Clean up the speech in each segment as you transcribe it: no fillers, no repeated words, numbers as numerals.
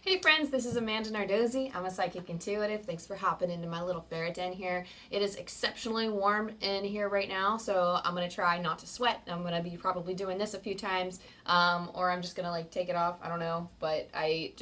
Hey friends, this is Amanda Nardozzi. I'm a psychic intuitive. Thanks for hopping into my little ferret den here. It is exceptionally warm in here right now, so I'm going to try not to sweat. I'm going to be probably doing this a few times, or I'm just going to like take it off. I don't know, but I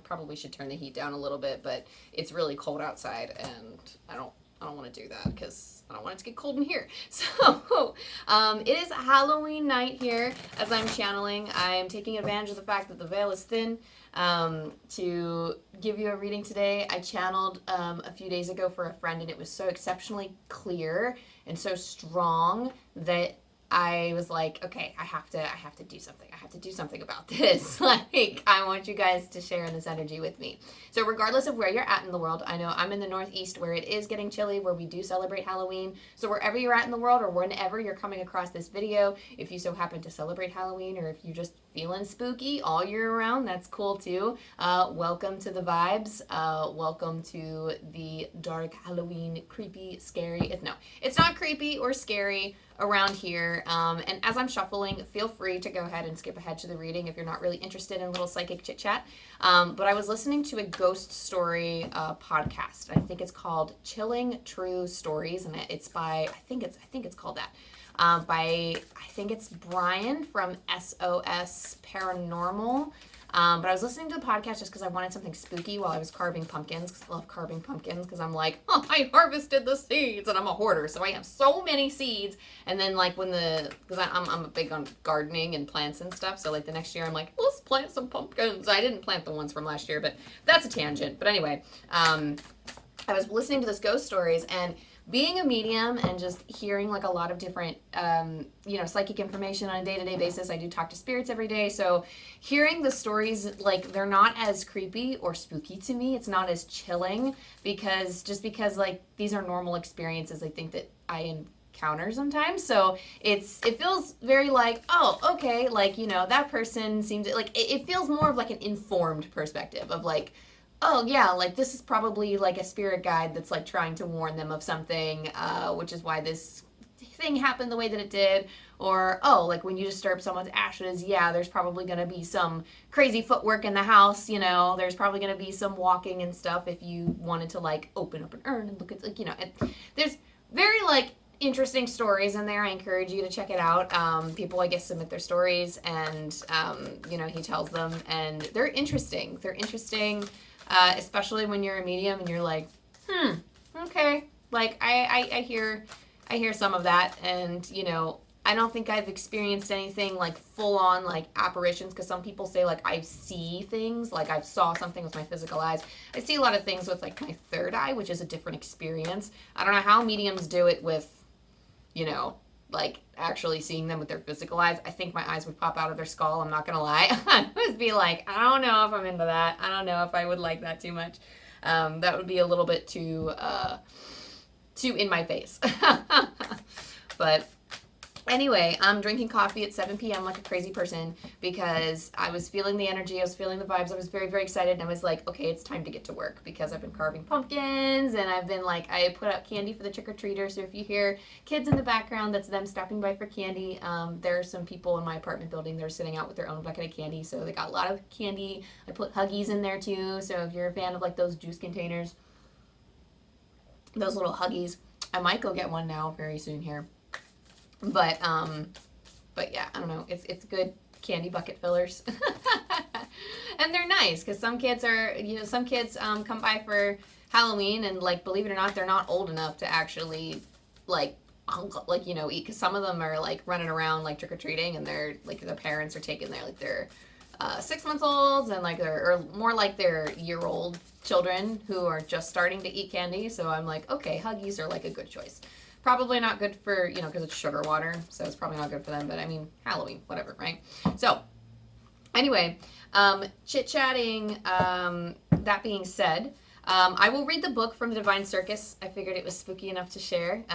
probably should turn the heat down a little bit, but it's really cold outside and I don't want to do that because I don't want it to get cold in here. So it is Halloween night here as I'm channeling. I'm taking advantage of the fact that the veil is thin to give you a reading today. I channeled a few days ago for a friend and it was so exceptionally clear and so strong that I was like, okay, I have to do something. I have to do something about this. Like, I want you guys to share in this energy with me. So regardless of where you're at in the world, I know I'm in the Northeast where it is getting chilly, where we do celebrate Halloween. So wherever you're at in the world or whenever you're coming across this video, if you so happen to celebrate Halloween or if you're just feeling spooky all year around, that's cool too. Welcome to the vibes. Welcome to the dark Halloween, creepy, scary. It's not creepy or scary around here. And as I'm shuffling, feel free to go ahead and skip ahead to the reading if you're not really interested in a little psychic chit chat. But I was listening to a ghost story podcast. I think it's called Chilling True Stories, and it's by I think it's called that. I think it's Brian from SOS Paranormal. But I was listening to the podcast just because I wanted something spooky while I was carving pumpkins, because I love carving pumpkins, because I'm like, oh, I harvested the seeds, and I'm a hoarder, so I have so many seeds, and then like because I'm a big on gardening and plants and stuff, so like the next year I'm like, let's plant some pumpkins. I didn't plant the ones from last year, but that's a tangent. But anyway, I was listening to this ghost stories, and being a medium and just hearing like a lot of different, psychic information on a day-to-day basis. I do talk to spirits every day. So hearing the stories, like, they're not as creepy or spooky to me. It's not as chilling because like these are normal experiences I think that I encounter sometimes. So it feels very like, oh, okay. Like, that person seems like, it feels more of like an informed perspective of like, oh yeah, like this is probably like a spirit guide that's like trying to warn them of something, which is why this thing happened the way that it did. Or, oh, like when you disturb someone's ashes, yeah, there's probably going to be some crazy footwork in the house, there's probably going to be some walking and stuff if you wanted to like open up an urn and look at, like, there's very like interesting stories in there. I encourage you to check it out. People, I guess, submit their stories and, he tells them, and they're interesting. Especially when you're a medium and you're like, okay. Like, I hear some of that, and, I don't think I've experienced anything like full on like apparitions, because some people say like I see things, like I saw something with my physical eyes. I see a lot of things with like my third eye, which is a different experience. I don't know how mediums do it with, like actually seeing them with their physical eyes. I think my eyes would pop out of their skull. I'm not going to lie. I would be like, I don't know if I'm into that. I don't know if I would like that too much. That would be a little bit too in my face. But anyway, I'm drinking coffee at 7 p.m. like a crazy person because I was feeling the energy, I was feeling the vibes, I was very, very excited, and I was like, okay, it's time to get to work because I've been carving pumpkins, and I've been like, I put out candy for the trick-or-treaters, so if you hear kids in the background, that's them stopping by for candy. There are some people in my apartment building that are sitting out with their own bucket of candy, so they got a lot of candy. I put Huggies in there too, so if you're a fan of like those juice containers, those little Huggies, I might go get one now very soon here. But yeah, I don't know. It's good candy bucket fillers. And they're nice because some kids come by for Halloween and like, believe it or not, they're not old enough to actually like eat, because some of them are like running around like trick-or-treating and they're like, their parents are taking their 6 months olds and like or more like their year-old children who are just starting to eat candy. So I'm like, okay, Huggies are like a good choice. Probably not good for, because it's sugar water, so it's probably not good for them, but I mean, Halloween, whatever, right? So, anyway, chit-chatting, that being said, I will read the book from the Divine Circus. I figured it was spooky enough to share.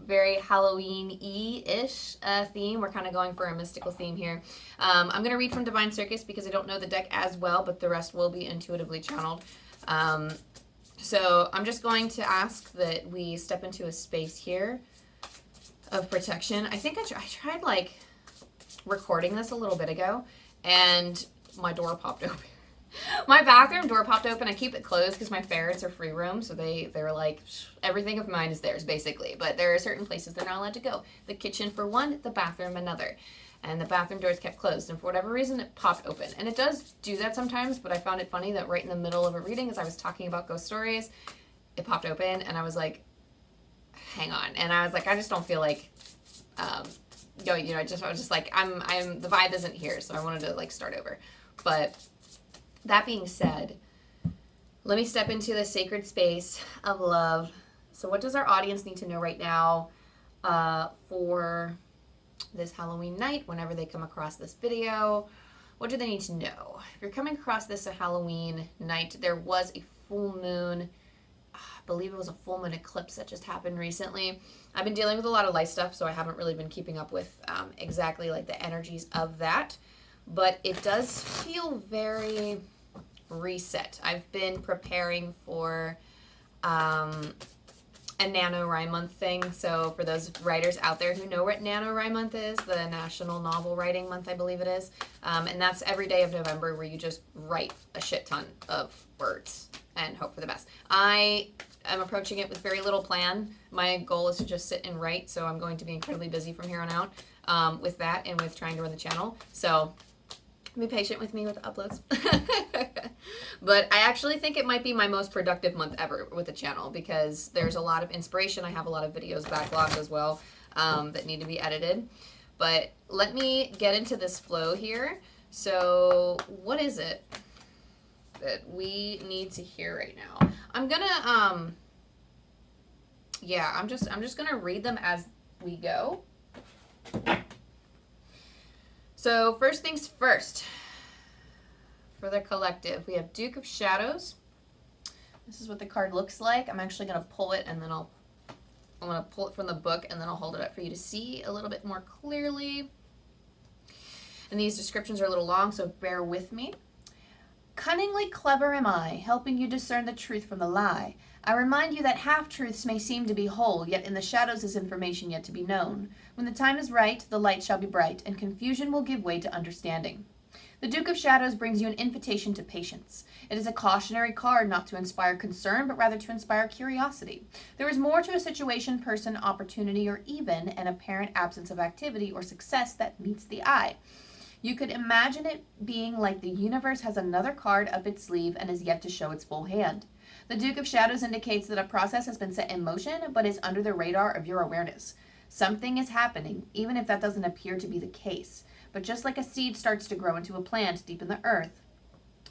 Very Halloween-y-ish theme. We're kind of going for a mystical theme here. I'm going to read from Divine Circus because I don't know the deck as well, but the rest will be intuitively channeled. So I'm just going to ask that we step into a space here of protection. I think I tried like recording this a little bit ago and my door popped open. My bathroom door popped open. I keep it closed because my ferrets are free roam, so they're like, everything of mine is theirs, basically. But there are certain places they're not allowed to go. The kitchen for one, the bathroom another. And the bathroom doors kept closed, and for whatever reason, it popped open. And it does do that sometimes, but I found it funny that right in the middle of a reading, as I was talking about ghost stories, it popped open, and I was like, hang on. And I was like, I just don't feel like going, I was just like, I'm the vibe isn't here, so I wanted to like start over. But that being said, let me step into the sacred space of love. So what does our audience need to know right now for this Halloween night, whenever they come across this video? What do they need to know? If you're coming across this a Halloween night, there was a full moon, I believe it was a full moon eclipse that just happened recently. I've been dealing with a lot of life stuff, so I haven't really been keeping up with exactly like the energies of that, but it does feel very reset. I've been preparing for a NaNoWriMo month thing. So for those writers out there who know what NaNoWriMo month is, the National Novel Writing Month, I believe it is. And that's every day of November where you just write a shit ton of words and hope for the best. I am approaching it with very little plan. My goal is to just sit and write, so I'm going to be incredibly busy from here on out with that and with trying to run the channel. So be patient with me with the uploads. But I actually think it might be my most productive month ever with the channel because there's a lot of inspiration. I have a lot of videos backlogged as well that need to be edited. But let me get into this flow here. So what is it that we need to hear right now? I'm gonna I'm just gonna read them as we go. So first things first, for the collective, we have Duke of Shadows. This is what the card looks like. I'm actually going to pull it and then I'm going to pull it from the book and then I'll hold it up for you to see a little bit more clearly. And these descriptions are a little long, so bear with me. Cunningly clever am I, helping you discern the truth from the lie. I remind you that half-truths may seem to be whole, yet in the shadows is information yet to be known. When the time is right, the light shall be bright, and confusion will give way to understanding. The Duke of Shadows brings you an invitation to patience. It is a cautionary card not to inspire concern, but rather to inspire curiosity. There is more to a situation, person, opportunity, or even an apparent absence of activity or success that meets the eye. You could imagine it being like the universe has another card up its sleeve and is yet to show its full hand. The Duke of Shadows indicates that a process has been set in motion, but is under the radar of your awareness. Something is happening, even if that doesn't appear to be the case. But just like a seed starts to grow into a plant deep in the earth,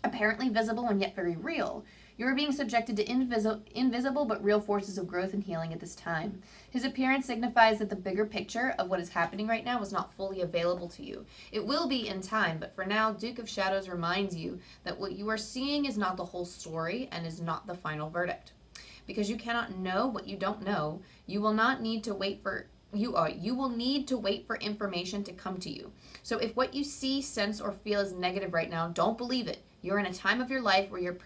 apparently visible and yet very real, you are being subjected to invisible but real forces of growth and healing at this time. His appearance signifies that the bigger picture of what is happening right now is not fully available to you. It will be in time, but for now, Duke of Shadows reminds you that what you are seeing is not the whole story and is not the final verdict. Because you cannot know what you don't know, you will need to wait for information to come to you. So if what you see, sense, or feel is negative right now, don't believe it. You're in a time of your life where your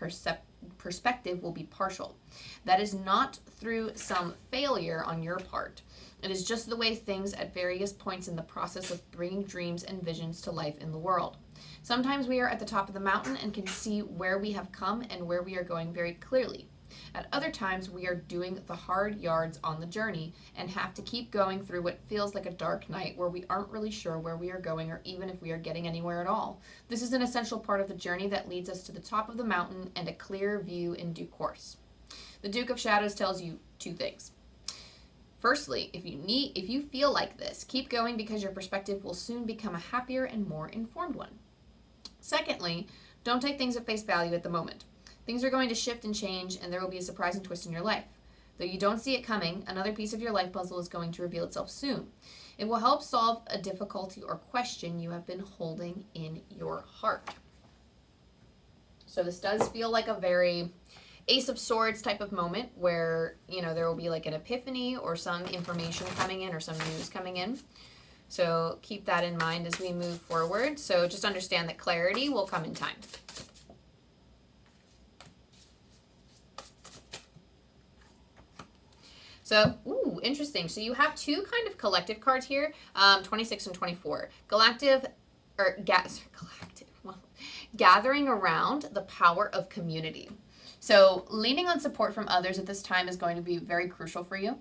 perspective will be partial. That is not through some failure on your part. It is just the way things at various points in the process of bringing dreams and visions to life in the world. Sometimes we are at the top of the mountain and can see where we have come and where we are going very clearly. At other times, we are doing the hard yards on the journey and have to keep going through what feels like a dark night where we aren't really sure where we are going or even if we are getting anywhere at all. This is an essential part of the journey that leads us to the top of the mountain and a clear view in due course. The Duke of Shadows tells you two things. Firstly, if you feel like this, keep going because your perspective will soon become a happier and more informed one. Secondly, don't take things at face value at the moment. Things are going to shift and change, and there will be a surprising twist in your life. Though you don't see it coming, another piece of your life puzzle is going to reveal itself soon. It will help solve a difficulty or question you have been holding in your heart. So this does feel like a very Ace of Swords type of moment where, there will be like an epiphany or some information coming in or some news coming in. So keep that in mind as we move forward. So just understand that clarity will come in time. So, interesting. So you have two kind of collective cards here, 26 and 24. gathering around the power of community. So leaning on support from others at this time is going to be very crucial for you.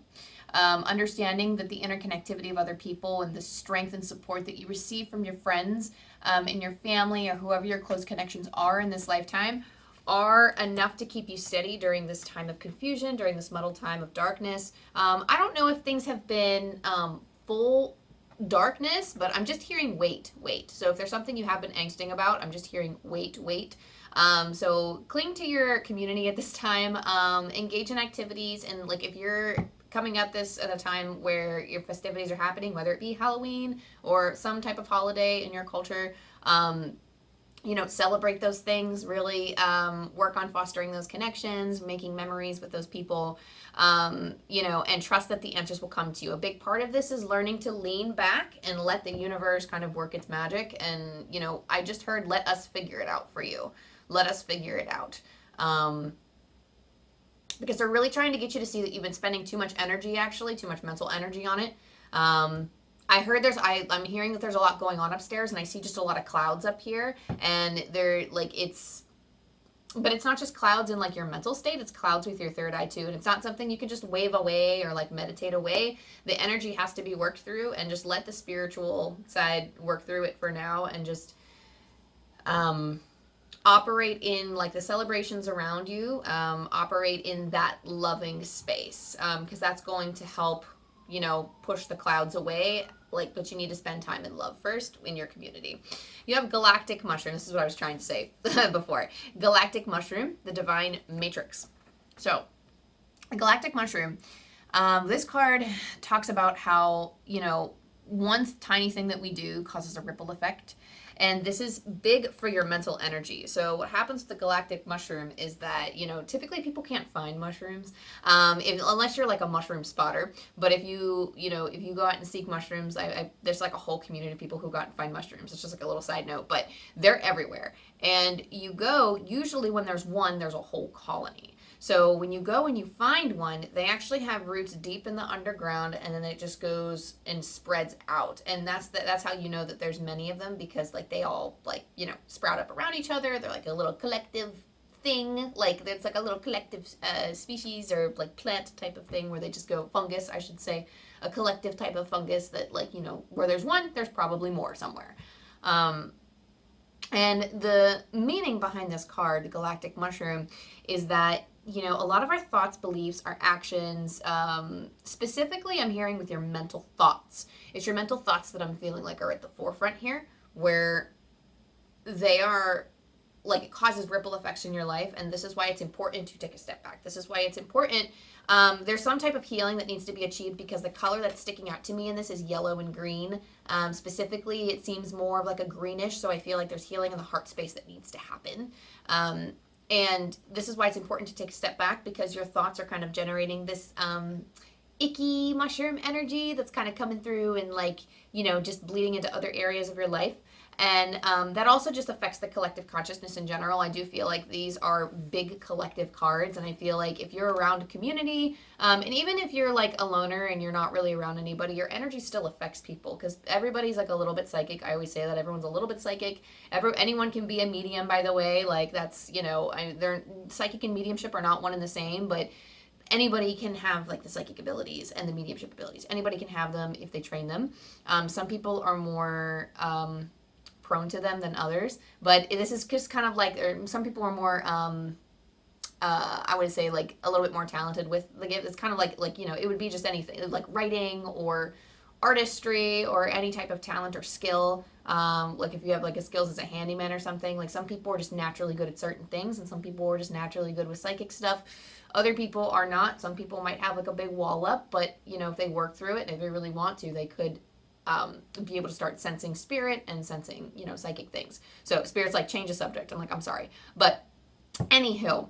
Understanding that the interconnectivity of other people and the strength and support that you receive from your friends and your family or whoever your close connections are in this lifetime are enough to keep you steady during this time of confusion, during this muddled time of darkness. I don't know if things have been full darkness, but I'm just hearing wait. So if there's something you have been angsting about, I'm just hearing wait. So cling to your community at this time, engage in activities, and like if you're coming at this at a time where your festivities are happening, whether it be Halloween or some type of holiday in your culture, celebrate those things, really work on fostering those connections, making memories with those people, and trust that the answers will come to you. A big part of this is learning to lean back and let the universe kind of work its magic. And, I just heard, let us figure it out for you. Let us figure it out. Because they're really trying to get you to see that you've been spending too much energy, actually, too much mental energy on it. I heard I'm hearing that there's a lot going on upstairs, and I see just a lot of clouds up here, and but it's not just clouds in like your mental state, it's clouds with your third eye too, and it's not something you can just wave away or like meditate away. The energy has to be worked through, and just let the spiritual side work through it for now, and just operate in like the celebrations around you, operate in that loving space, because that's going to help push the clouds away. But you need to spend time in love first in your community. You have galactic mushroom. This is what I was trying to say before. Galactic mushroom, the divine matrix. So, a galactic mushroom. This card talks about how, one tiny thing that we do causes a ripple effect. And this is big for your mental energy. So what happens with the galactic mushroom is that, typically people can't find mushrooms unless you're like a mushroom spotter. But if you go out and seek mushrooms, there's like a whole community of people who go out and find mushrooms. It's just like a little side note, but they're everywhere. And you go, usually when there's one, there's a whole colony. So when you go and you find one, they actually have roots deep in the underground, and then it just goes and spreads out. And that's how you know that there's many of them, because like they all sprout up around each other. They're like a little collective thing, like it's like a little collective species or like plant type of thing where they just go, fungus, I should say, a collective type of fungus that where there's one, there's probably more somewhere. And the meaning behind this card, the galactic mushroom, is that a lot of our thoughts, beliefs, our actions, specifically I'm hearing with your mental thoughts. It's your mental thoughts that I'm feeling like are at the forefront here, where they are it causes ripple effects in your life. And this is why it's important to take a step back. This is why it's important. There's some type of healing that needs to be achieved, because the color that's sticking out to me in this is yellow and green. Specifically, it seems more of like a greenish. So I feel like there's healing in the heart space that needs to happen. And this is why it's important to take a step back, because your thoughts are kind of generating this icky mushroom energy that's kind of coming through and just bleeding into other areas of your life. And that also just affects the collective consciousness in general. I do feel like these are big collective cards, and I feel like if you're around a community, and even if you're like a loner and you're not really around anybody, your energy still affects people, because everybody's like a little bit psychic. I always say that everyone's a little bit psychic. Anyone can be a medium, by the way. Like that's, they're psychic and mediumship are not one and the same, but anybody can have like the psychic abilities and the mediumship abilities. Anybody can have them if they train them. Some people are more prone to them than others, but this is just kind of like, some people are more I would say like a little bit more talented with the gift. It's kind of like it would be just anything like writing or artistry or any type of talent or skill. Like if you have like a skills as a handyman or something, like some people are just naturally good at certain things, and some people are just naturally good with psychic stuff. Other people are not. Some people might have like a big wall up, but if they work through it and if they really want to, they could be able to start sensing spirit and sensing, psychic things. So spirit's like, change the subject. I'm sorry. But anywho,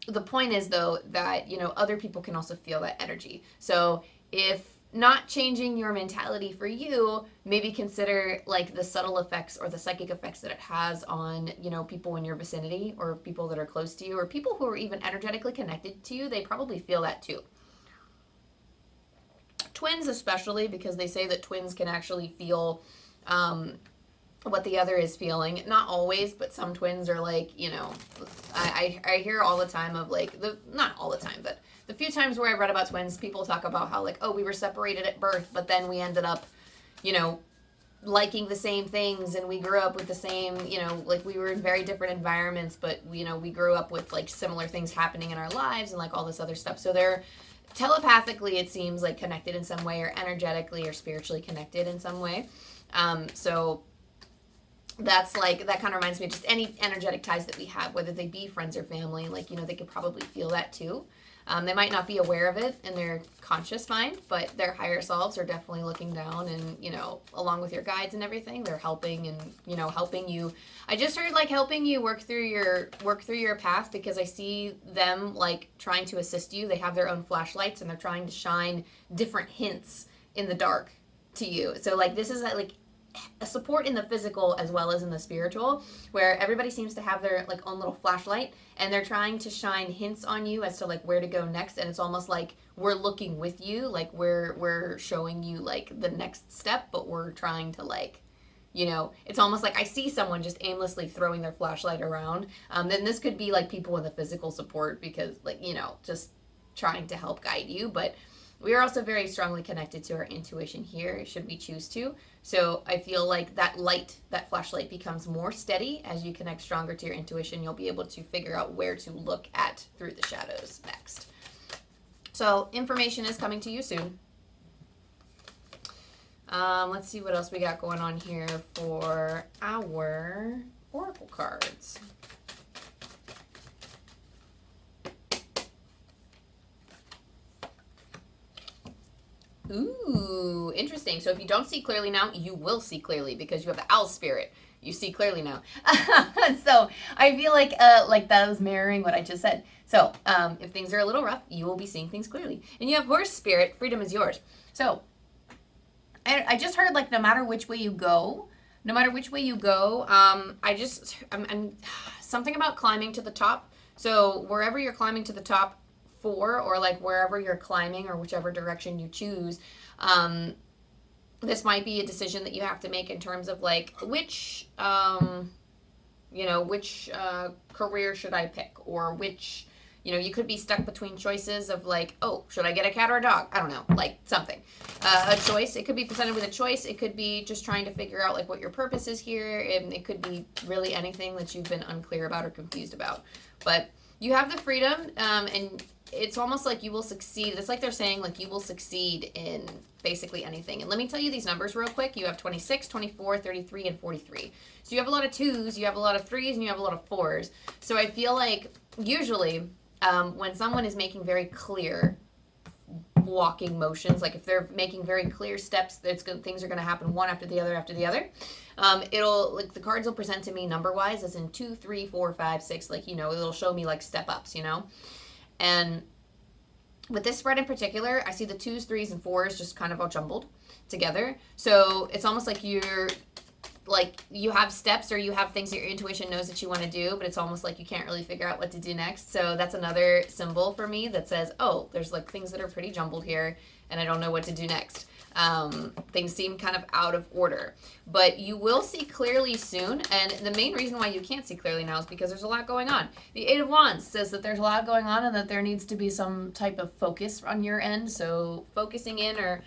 the point is though that, other people can also feel that energy. So if not changing your mentality for you, maybe consider like the subtle effects or the psychic effects that it has on, people in your vicinity or people that are close to you or people who are even energetically connected to you. They probably feel that too. Twins especially, because they say that twins can actually feel what the other is feeling. Not always, but some twins are like, you know, I hear all the time of like, not all the time, but the few times where I've read about twins, people talk about how like, oh, we were separated at birth, but then we ended up, you know, liking the same things, and we grew up with the same, you know, like we were in very different environments, but, you know, we grew up with like similar things happening in our lives and like all this other stuff. So they're telepathically, it seems like connected in some way, or energetically or spiritually connected in some way. So that's like, that kind of reminds me of just any energetic ties that we have, whether they be friends or family, like, you know, they could probably feel that too. They might not be aware of it in their conscious mind, but their higher selves are definitely looking down, and, you know, along with your guides and everything, they're helping and, you know, helping you. I just heard like helping you work through your path, because I see them like trying to assist you. They have their own flashlights and they're trying to shine different hints in the dark to you. So like this is like a support in the physical as well as in the spiritual, where everybody seems to have their like own little flashlight, and they're trying to shine hints on you as to like where to go next. And it's almost like we're looking with you, like we're showing you like the next step, but we're trying to like, you know, it's almost like I see someone just aimlessly throwing their flashlight around. Then this could be like people in the physical support, because like, you know, just trying to help guide you. But we are also very strongly connected to our intuition here, should we choose to. So I feel like that light, that flashlight, becomes more steady as you connect stronger to your intuition. You'll be able to figure out where to look at through the shadows next. So information is coming to you soon. Let's see what else we got going on here for our oracle cards. Ooh, interesting. So if you don't see clearly now, you will see clearly, because you have the owl spirit. You see clearly now. So I feel like that was mirroring what I just said. So if things are a little rough, you will be seeing things clearly. And you have horse spirit. Freedom is yours. So I just heard like no matter which way you go, I'm something about climbing to the top. So wherever you're climbing to the top for, or like wherever you're climbing or whichever direction you choose, this might be a decision that you have to make in terms of like which career should I pick, or which, you know, you could be stuck between choices of like, oh, should I get a cat or a dog? I don't know, like something, a choice. It could be presented with a choice. It could be just trying to figure out like what your purpose is here, and it could be really anything that you've been unclear about or confused about. But you have the freedom, and it's almost like you will succeed. It's like they're saying like you will succeed in basically anything. And let me tell you these numbers real quick. You have 26, 24, 33, and 43. So you have a lot of 2s, you have a lot of 3s, and you have a lot of 4s. So I feel like usually when someone is making very clear walking motions, like if they're making very clear steps, things are going to happen one after the other, it'll like the cards will present to me number wise as in 2, 3, 4, 5, 6, like, you know, it'll show me like step ups, you know. And with this spread in particular, I see the 2s, 3s, and 4s just kind of all jumbled together. So it's almost like you have steps, or you have things that your intuition knows that you want to do, but it's almost like you can't really figure out what to do next. So that's another symbol for me that says, oh, there's like things that are pretty jumbled here, and I don't know what to do next. Things seem kind of out of order, but you will see clearly soon. And the main reason why you can't see clearly now is because there's a lot going on. The 8 of Wands says that there's a lot going on, and that there needs to be some type of focus on your end. So focusing in, or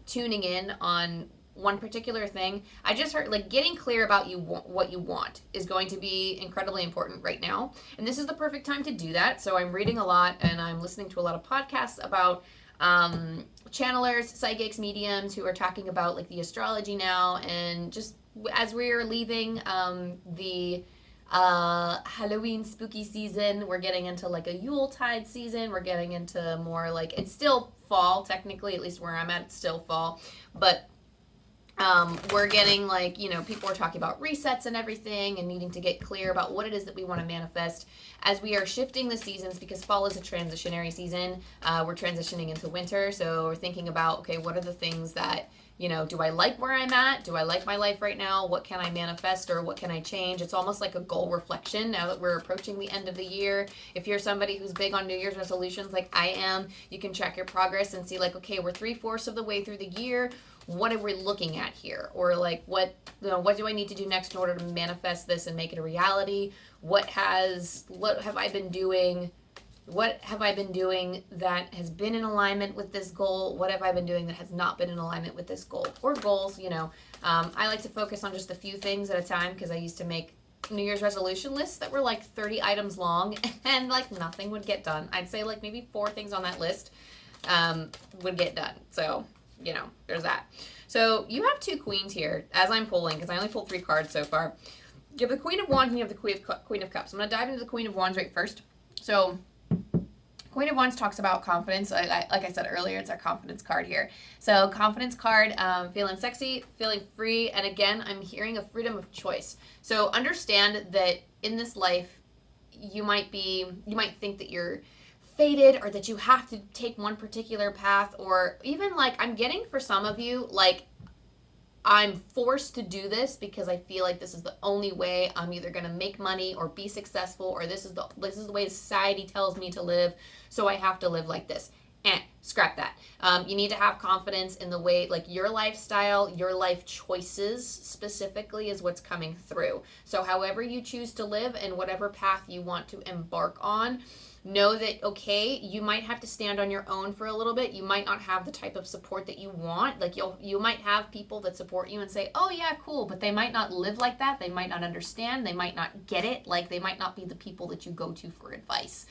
tuning in on one particular thing. I just heard like getting clear about what you want is going to be incredibly important right now. And this is the perfect time to do that. So I'm reading a lot, and I'm listening to a lot of podcasts about channelers, psychics, mediums who are talking about like the astrology now. And just as we're leaving the Halloween spooky season, we're getting into like a Yuletide season. We're getting into more like, it's still fall technically, at least where I'm at, it's still fall, but we're getting like, you know, people are talking about resets and everything, and needing to get clear about what it is that we want to manifest as we are shifting the seasons, because fall is a transitionary season. We're transitioning into winter, so we're thinking about, okay, what are the things that you know, do I like where I'm at? Do I like my life right now? What can I manifest or what can I change? It's almost like a goal reflection now that we're approaching the end of the year. If you're somebody who's big on New Year's resolutions like I am, you can check your progress and see like, okay, we're 3/4 of the way through the year. What are we looking at here? Or like, what do I need to do next in order to manifest this and make it a reality? What have I been doing? What have I been doing that has been in alignment with this goal? What have I been doing that has not been in alignment with this goal or goals? You know, I like to focus on just a few things at a time because I used to make New Year's resolution lists that were like 30 items long and like nothing would get done. I'd say like maybe 4 things on that list would get done. So, you know, there's that. So you have 2 queens here as I'm pulling because I only pulled 3 cards so far. You have the Queen of Wands and you have the Queen of Cups. I'm going to dive into the Queen of Wands right first. So Queen of Wands talks about confidence. Like I said earlier, it's our confidence card here. So confidence card, feeling sexy, feeling free, and again, I'm hearing a freedom of choice. So understand that in this life, you might think that you're fated or that you have to take one particular path, or even like I'm getting for some of you, like I'm forced to do this because I feel like this is the only way I'm either going to make money or be successful, or this is the way society tells me to live, so I have to live like this. Scrap that. You need to have confidence in the way, like your lifestyle, your life choices specifically is what's coming through. So however you choose to live and whatever path you want to embark on, know that, okay, you might have to stand on your own for a little bit. You might not have the type of support that you want. Like you might have people that support you and say, oh yeah, cool, but they might not live like that. They might not understand. They might not get it. Like they might not be the people that you go to for advice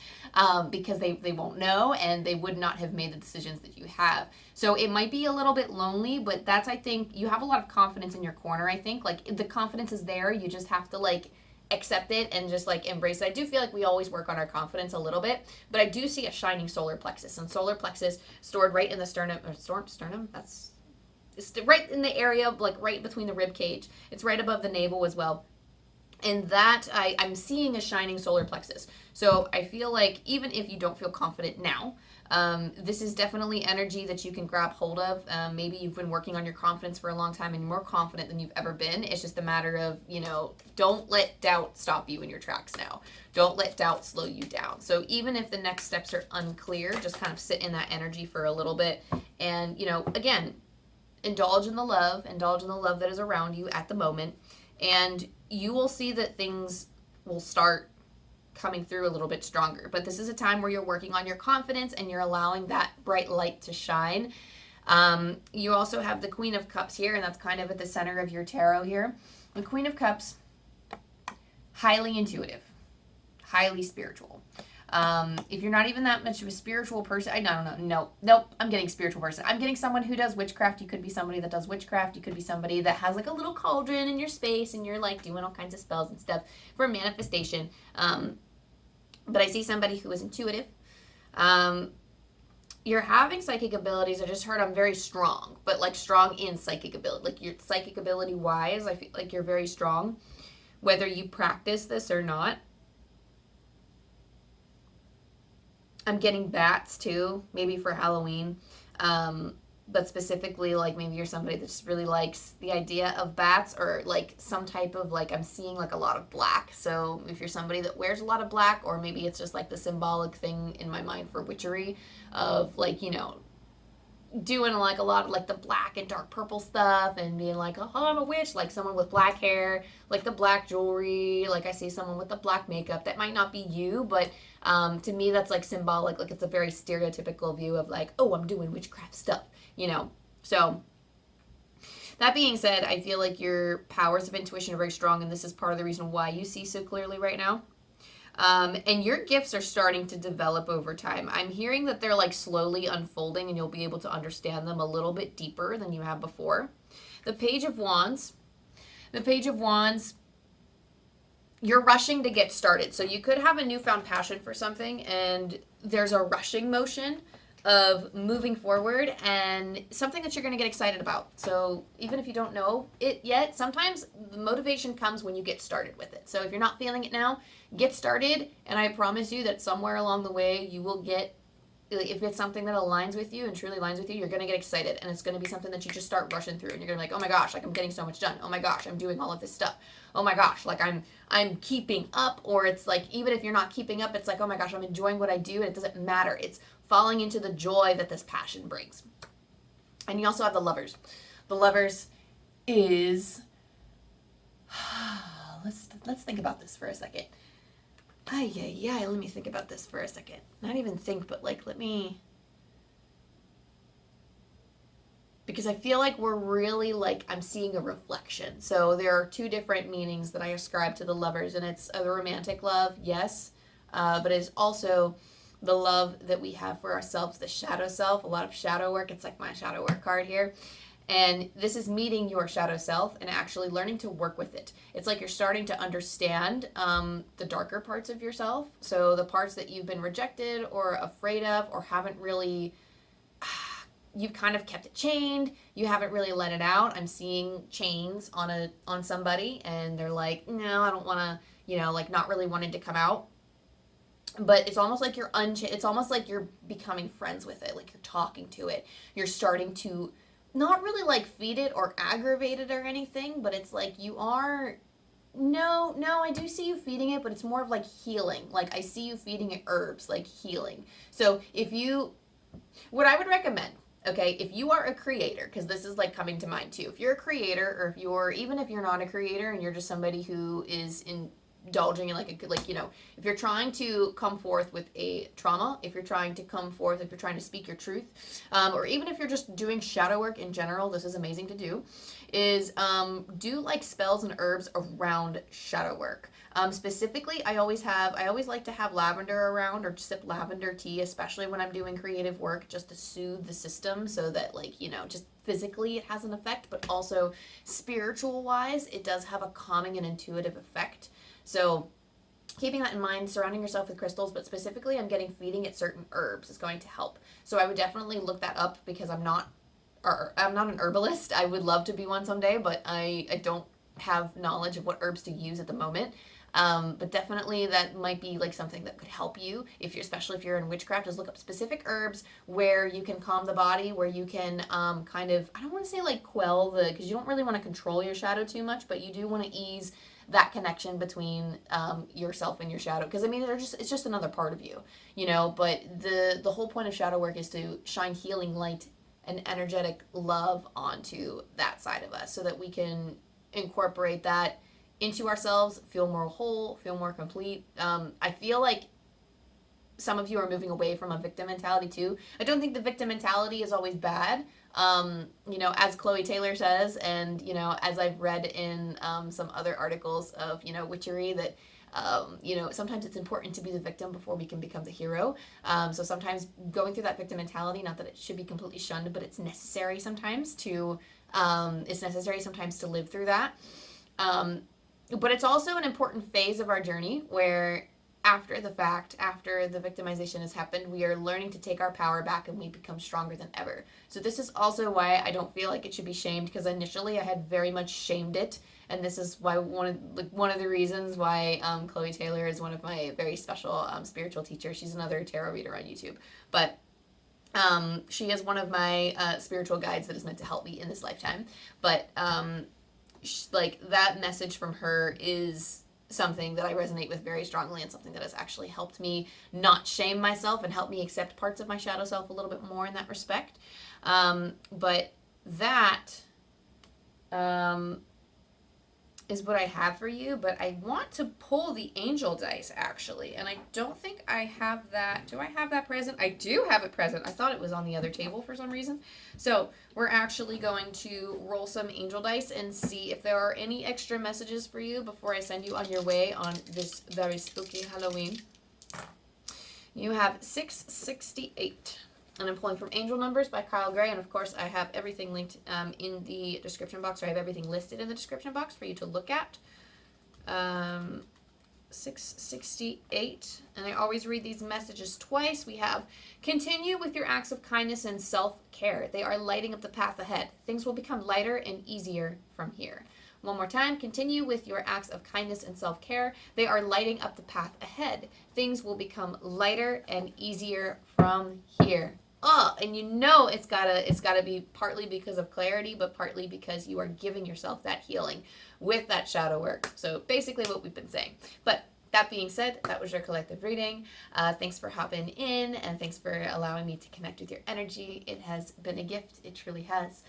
because they won't know and they would not have made the decisions that you have. So it might be a little bit lonely, but that's, I think, you have a lot of confidence in your corner, I think. Like the confidence is there. You just have to like accept it and just like embrace it. I do feel like we always work on our confidence a little bit, but I do see a shining solar plexus, and solar plexus stored right in the sternum, that's it's right in the area, like right between the rib cage. It's right above the navel as well. And that I'm seeing a shining solar plexus. So I feel like even if you don't feel confident now, this is definitely energy that you can grab hold of. Maybe you've been working on your confidence for a long time and you're more confident than you've ever been. It's just a matter of, you know, don't let doubt stop you in your tracks now. Don't let doubt slow you down. So even if the next steps are unclear, just kind of sit in that energy for a little bit. And, you know, again, indulge in the love that is around you at the moment. And you will see that things will start coming through a little bit stronger. But this is a time where you're working on your confidence and you're allowing that bright light to shine. You also have the Queen of Cups here, and that's kind of at the center of your tarot here. The Queen of Cups, highly intuitive, highly spiritual. If you're not even that much of a spiritual person, I don't know. Nope, I'm getting spiritual person. I'm getting someone who does witchcraft. You could be somebody that does witchcraft. You could be somebody that has like a little cauldron in your space and you're like doing all kinds of spells and stuff for manifestation. But I see somebody who is intuitive. You're having psychic abilities. I just heard I'm very strong, but like strong in psychic ability. Like your psychic ability wise, I feel like you're very strong, whether you practice this or not. I'm getting bats too, maybe for Halloween. But specifically, like maybe you're somebody that just really likes the idea of bats, or like some type of like, I'm seeing like a lot of black. So if you're somebody that wears a lot of black, or maybe it's just like the symbolic thing in my mind for witchery of like, you know, doing like a lot of like the black and dark purple stuff and being like, oh, I'm a witch, like someone with black hair, like the black jewelry, like I see someone with the black makeup. That might not be you, but to me that's like symbolic. Like it's a very stereotypical view of like, oh, I'm doing witchcraft stuff, you know. So that being said, I feel like your powers of intuition are very strong, and this is part of the reason why you see so clearly right now. And your gifts are starting to develop over time. I'm hearing that they're like slowly unfolding and you'll be able to understand them a little bit deeper than you have before. The Page of Wands, you're rushing to get started. So you could have a newfound passion for something and there's a rushing motion of moving forward and something that you're going to get excited about. So even if you don't know it yet, sometimes the motivation comes when you get started with it. So if you're not feeling it now, get started, and I promise you that somewhere along the way you will get if it's something that aligns with you and truly aligns with you, you're going to get excited, and it's going to be something that you just start rushing through, and you're going to be like, oh my gosh, like I'm getting so much done. Oh my gosh, I'm doing all of this stuff. Oh my gosh, like I'm keeping up. Or it's like, even if you're not keeping up, it's like, oh my gosh, I'm enjoying what I do, and it doesn't matter. It's falling into the joy that this passion brings. And you also have the Lovers. The Lovers is let's think about this for a second. Let me think about this for a second. Not even think, but like, because I feel like we're really like, I'm seeing a reflection. So there are two different meanings that I ascribe to the Lovers, and it's a romantic love, yes, but it's also the love that we have for ourselves, the shadow self, a lot of shadow work. It's like my shadow work card here. And this is meeting your shadow self and actually learning to work with it. It's like you're starting to understand the darker parts of yourself. So the parts that you've been rejected or afraid of, or haven't really, you've kind of kept it chained. You haven't really let it out. I'm seeing chains on somebody, and they're like, no, I don't want to, like not really wanting to come out. But it's almost like it's almost like you're becoming friends with it. Like you're talking to it. You're starting to not really like feed it or aggravate it or anything, but it's like you are, no, I do see you feeding it, but it's more of like healing. Like I see you feeding it herbs, like healing. So what I would recommend, okay, if you are a creator, because this is like coming to mind too, if you're a creator, or even if you're not a creator and you're just somebody who is indulging in if you're trying to come forth with a trauma, if you're trying to speak your truth, or even if you're just doing shadow work in general, this is amazing to do, is do like spells and herbs around shadow work. Specifically, I always like to have lavender around, or sip lavender tea, especially when I'm doing creative work, just to soothe the system, so that just physically it has an effect, but also spiritual wise, it does have a calming and intuitive effect. So keeping that in mind, surrounding yourself with crystals, but specifically feeding it certain herbs is going to help. So I would definitely look that up, because I'm not an herbalist. I would love to be one someday, but I don't have knowledge of what herbs to use at the moment. But definitely that might be like something that could help you, especially if you're in witchcraft, is look up specific herbs where you can calm the body, where you can I don't want to say like quell because you don't really want to control your shadow too much, but you do want to ease that connection between yourself and your shadow, because it's just another part of you, but the whole point of shadow work is to shine healing light and energetic love onto that side of us, so that we can incorporate that into ourselves, feel more whole, feel more complete. I feel like some of you are moving away from a victim mentality too. I don't think the victim mentality is always bad. As Chloe Taylor says, and, as I've read in some other articles of, witchery, that, sometimes it's important to be the victim before we can become the hero. So sometimes going through that victim mentality, not that it should be completely shunned, but it's necessary sometimes to live through that. But it's also an important phase of our journey where after the victimization has happened, we are learning to take our power back, and we become stronger than ever. So this is also why I don't feel like it should be shamed, because initially I had very much shamed it. And this is why one of the reasons why Chloe Taylor is one of my very special spiritual teachers. She's another tarot reader on YouTube. But she is one of my spiritual guides that is meant to help me in this lifetime. But that message from her is something that I resonate with very strongly, and something that has actually helped me not shame myself and help me accept parts of my shadow self a little bit more in that respect. But that is what I have for you, but I want to pull the angel dice, actually, and I don't think I have that. Do I have that present? I do have it present. I thought it was on the other table for some reason. So we're actually going to roll some angel dice and see if there are any extra messages for you before I send you on your way on this very spooky Halloween. You have 668. And I'm pulling from Angel Numbers by Kyle Gray. And of course, I have everything linked in the description box. Or I have everything listed in the description box for you to look at. 668. And I always read these messages twice. We have, continue with your acts of kindness and self-care. They are lighting up the path ahead. Things will become lighter and easier from here. One more time, continue with your acts of kindness and self-care. They are lighting up the path ahead. Things will become lighter and easier from here. Oh, and you know it's gotta be partly because of clarity, but partly because you are giving yourself that healing with that shadow work. So basically what we've been saying. But that being said, that was your collective reading. Thanks for hopping in, and thanks for allowing me to connect with your energy. It has been a gift. It truly has.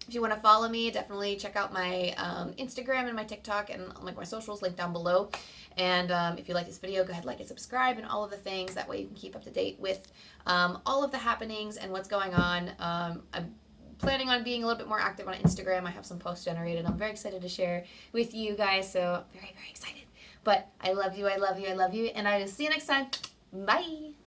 If you want to follow me, definitely check out my Instagram and my TikTok and like my socials, linked down below. And if you like this video, go ahead, like and subscribe, and all of the things. That way you can keep up to date with all of the happenings and what's going on. I'm planning on being a little bit more active on Instagram. I have some posts generated. I'm very excited to share with you guys. So very, very excited. But I love you, I love you, I love you. And I will see you next time. Bye.